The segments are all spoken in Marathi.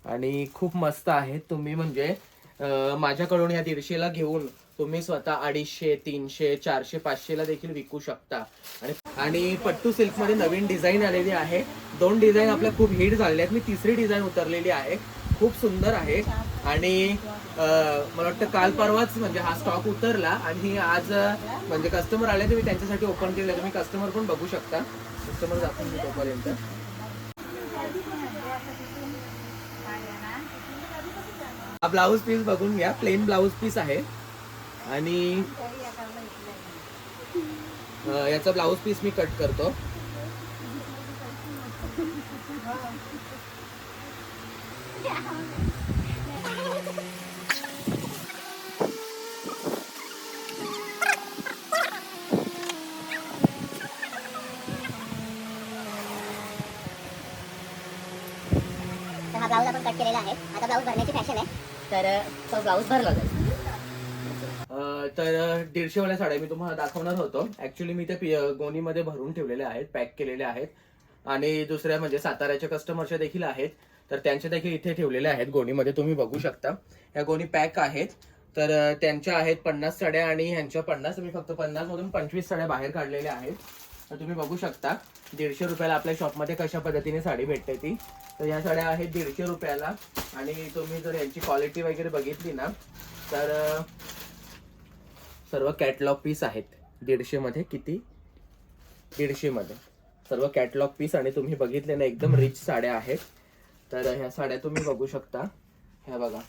आणि खूप मस्त आहे। तुम्ही म्हणजे माझ्याकडून या 150ला घेऊन तुम्ही स्वतः 250, 300, 400, 500ला देखील विकू शकता। आणि पट्टू सिल्क मध्ये नवीन डिझाईन आलेली आहे। 2 डिझाईन आपल्या खूप हिट झालेले आहेत। मी तिसरी डिझाईन उतरलेली आहे, खूप सुंदर आहे। आणि मला वाटतं काल परवाच म्हणजे हा स्टॉक उतरला आणि आज म्हणजे कस्टमर आले तर मी त्यांच्यासाठी ओपन केलं। तुम्ही कस्टमर पण बघू शकता, कस्टमर दाखवून मी तोपर्यंत। हा ब्लाऊज पीस बघून घ्या, प्लेन ब्लाऊज पीस आहे। आणि याचा ब्लाऊज पीस मी कट करतो। हा ब्लाऊज आपण कट केलेला आहे। आता ब्लाऊज भरण्याची फॅशन आहे, तर तो ब्लाऊज भरला जाईल। तर 150 वाल्या साड्या मी तुम्हाला दाखवणार होतो। ऍक्च्युली मी ते गोणीमध्ये भरून ठेवलेले आहेत, पॅक केलेले आहेत। आणि दुसऱ्या म्हणजे साताऱ्याच्या कस्टमरच्या देखील आहेत, तर त्यांच्या देखील इथे ठेवलेले आहेत गोणीमध्ये, तुम्ही बघू शकता। या गोणी पॅक आहेत, तर त्यांच्या आहेत 50 साड्या आणि ह्यांच्या 50। मी फक्त 50 मधून 25 साड्या बाहेर काढलेल्या आहेत। तर तुम्ही बघू शकता 150 रुपयाला आपल्या शॉपमध्ये कशा पद्धतीने साडी भेटते ती। तर ह्या साड्या आहेत 150 रुपयाला। आणि तुम्ही जर यांची क्वालिटी वगैरे बघितली ना, तर सर्व कॅटलॉग पीस आहेत। 150 मध्ये किती, 150 मध्ये सर्व कॅटलॉग पीस। आणि तुम्ही बघितले ना, एकदम रिच साड्या आहेत। तर ह्या साड्या तुम्ही बघू शकता, ह्या बघा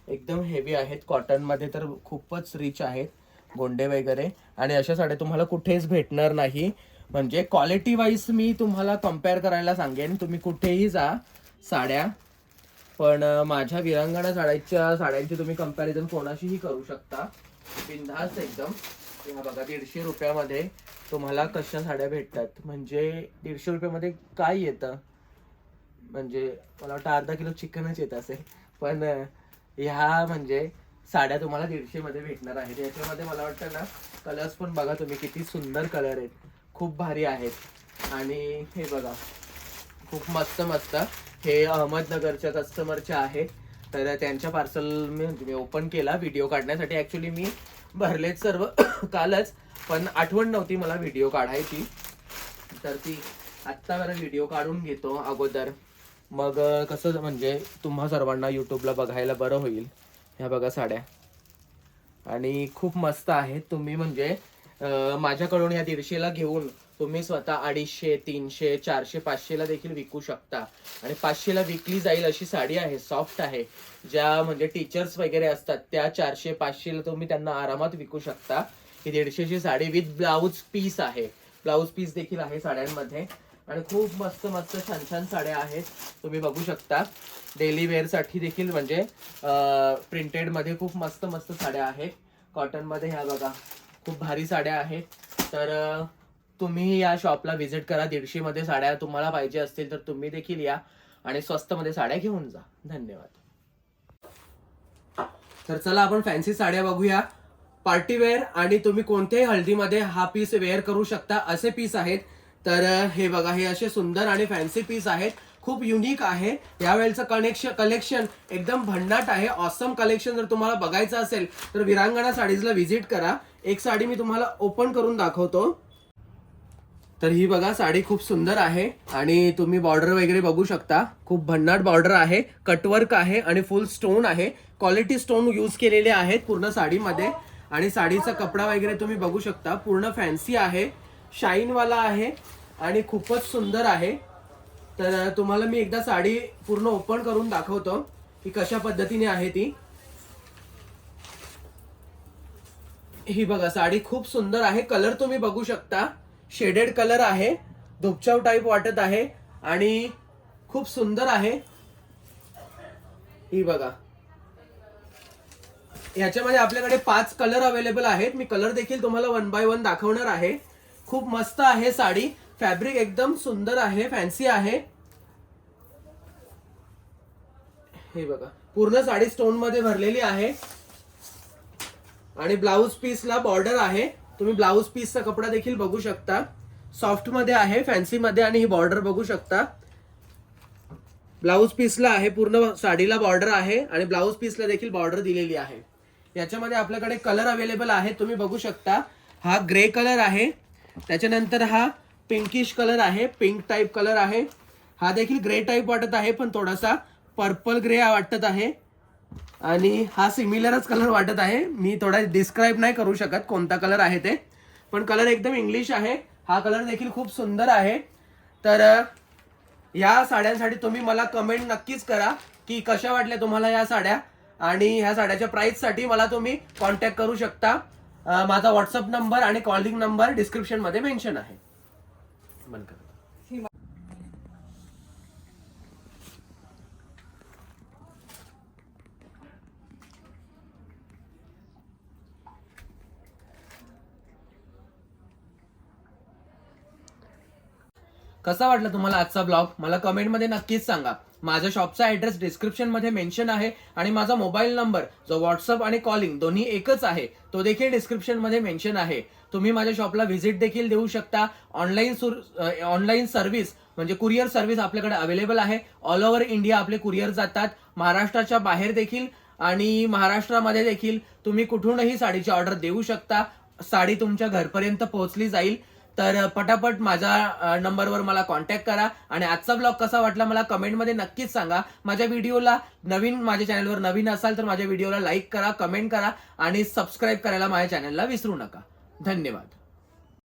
एकदम हेवी आहेत, कॉटन मध्ये तर खूपच रिच आहेत, गोंडे वगैरे। आणि अशा साड्या तुम्हाला कुठेच भेटणार नाही। म्हणजे क्वालिटी वाईज मी तुम्हाला कम्पेअर करायला सांगेन, तुम्ही कुठेही जा साड्या, पण माझ्या विरांगणा साड्यांची तुम्ही कंपॅरिझन कोणाशीही करू शकता बिनधास्त एकदम। ह्या बघा 150 रुपयामध्ये तुम्हाला कशा साड्या भेटतात। म्हणजे 150 रुपयामध्ये काय येतं, म्हणजे मला वाटतं अर्धा किलो चिकनच येत असेल, पण ह्या म्हणजे साड्या तुम्हाला 150 मध्ये भेटणार आहेत। याच्यामध्ये मला वाटतं ना, कलर्स पण बघा तुम्ही, किती सुंदर कलर आहेत, खूप भारी आहेत। आणि हे बघा खूप मस्त मस्त, हे अहमदनगरच्या कस्टमरचे आहेत। तर त्यांच्या पार्सल मी ओपन केला व्हिडिओ काढण्यासाठी। ऍक्च्युली मी भरलेच सर्व कालच, पण आठवण नव्हती मला व्हिडिओ काढायची, तर ती आत्ता जरा व्हिडिओ काढून घेतो अगोदर, मग कसं म्हणजे तुम्हा सर्वांना युट्यूबला बघायला बरं होईल। ह्या बघा साड्या, आणि खूप मस्त आहेत। तुम्ही म्हणजे माझ्याकडून या 150ला घेऊन तुम्ही स्वतः 250, 300, 400, 500ला देखील विकू शकता। आणि 500ला विकली जाईल अशी साडी आहे, सॉफ्ट आहे। ज्या म्हणजे टीचर्स वगैरे असतात त्या 400, 500ला तुम्ही त्यांना आरामात विकू शकता। ही 150ची साडी विथ ब्लाऊज पीस आहे, ब्लाऊज पीस देखील आहे साड्यांमध्ये। आणि खूप मस्त मस्त छान छान साड्या आहेत, तुम्ही बघू शकता। डेली वेअर साठी देखील म्हणजे प्रिंटेड मध्ये खूप मस्त मस्त साड्या आहेत, कॉटन मध्ये। ह्या बघा खूप भारी साड्या आहेत। तर तुम्ही या शॉपला व्हिजिट करा। 150 मध्ये साड्या तुम्हाला पाहिजे असतील तर तुम्ही देखील या आणि स्वस्त मध्ये साड्या घेऊन जा। धन्यवाद। तर चला आपण फॅन्सी साड्या बघूया, पार्टी वेअर आणि तुम्ही कोणत्याही हळदीमध्ये हा पीस वेअर करू शकता असे पीस आहेत। तर हे बघा, हे असे सुंदर आणि फॅन्सी पीस आहेत, खूप युनिक आहे। यावेळेचं कलेक्शन एकदम भन्नाट आहे, ऑसम कलेक्शन। जर तुम्हाला बघायचं असेल तर विरांगणा साडीजला व्हिजिट करा। एक साडी मी तुम्हाला ओपन करून दाखवतो। तर ही बघा साडी खूप सुंदर आहे, आणि तुम्ही बॉर्डर वगैरे बघू शकता, खूप भन्नाट बॉर्डर आहे, कटवर्क आहे आणि फुल स्टोन आहे, क्वालिटी स्टोन यूज केलेले आहेत पूर्ण साडीमध्ये। आणि साडीचा कपडा वगैरे तुम्ही बघू शकता, पूर्ण फॅन्सी आहे, शाईन वाला आहे आणि खूपच सुंदर आहे। तर तुम्हाला मी एकदा साडी पूर्ण ओपन करून दाखवतो की कशा पद्धतीने आहे ती। ही बघा साडी खूप सुंदर आहे, कलर तुम्ही बघू शकता, शेडेड कलर आहे, धुपचाव टाइप वाटत आहे आणि खूप सुंदर आहे। ही बघा, याच्यामध्ये आपल्याकडे 5 कलर अवेलेबल आहेत। मी कलर देखील तुम्हाला 1 बाय 1 दाखवणार आहे। खूप मस्त आहे साडी, फॅब्रिक एकदम सुंदर आहे, फॅन्सी आहे। हे बघा पूर्ण साडी स्टोन मध्ये भरलेली आहे आणि ब्लाऊज पीसला बॉर्डर आहे। तुम्ही ब्लाऊज पीसचा कपडा देखील बघू शकता, सॉफ्ट मध्ये आहे, फॅन्सी मध्ये। आणि ही बॉर्डर बघू शकता, ब्लाऊज पीसला आहे, पूर्ण साडीला बॉर्डर आहे आणि ब्लाऊज पीसला देखील बॉर्डर दिलेली आहे. याच्यामध्ये आपल्याकडे कलर अवेलेबल आहे, तुम्ही बघू शकता. हा ग्रे कलर आहे, त्याच्यानंतर हा पिंकिश कलर आहे, पिंक टाइप कलर आहे. हा देखील ग्रे टाइप वाटत आहे पण थोडासा पर्पल ग्रे वाटत आहे. आणि हा सिमिलरच कलर वाटत आहे, मी थोडा डिस्क्राईब नाही करू शकत कोणता कलर आहे ते, पण कलर एकदम इंग्लिश आहे. हा कलर देखील खूप सुंदर आहे. तर या साड्यांसाठी तुम्ही मला कमेंट नक्कीच करा की कशा वाटल्या तुम्हाला या साड्या, आणि ह्या साड्याच्या प्राइससाठी मला तुम्ही कॉन्टॅक्ट करू शकता. माझा व्हॉट्सअप नंबर आणि कॉलिंग नंबर डिस्क्रिप्शन मध्ये मेन्शन आहे. बंद करा. कसा वाटला तुम्हाला आजचा ब्लॉग मला कमेंटमध्ये नक्कीच सांगा. माझ्या शॉपचा ऍड्रेस डिस्क्रिप्शन मध्ये मेन्शन आहे आणि माझा मोबाईल नंबर जो व्हॉट्सअप आणि कॉलिंग दोन्ही एकच आहे तो देखील डिस्क्रिप्शन मध्ये मेन्शन आहे. तुम्ही माझ्या शॉपला व्हिजिट देखील देऊ शकता. ऑनलाईन सर्व्हिस म्हणजे कुरिअर सर्व्हिस आपल्याकडे अवेलेबल आहे. ऑल ओव्हर इंडिया आपले कुरिअर जातात, महाराष्ट्राच्या बाहेर देखील आणि महाराष्ट्रामध्ये देखील तुम्ही कुठूनही साडीची ऑर्डर देऊ शकता. साडी तुमच्या घरपर्यंत पोहोचली जाईल. तर पटापट माझ्या नंबरवर मला कॉन्टॅक्ट करा आणि आजचा ब्लॉग कसा वाटला मला कमेंटमध्ये नक्कीच सांगा. माझ्या चॅनलवर नवीन असाल तर माझ्या व्हिडिओला लाईक करा, कमेंट करा आणि सबस्क्राईब करायला माझ्या चॅनलला विसरू नका. धन्यवाद.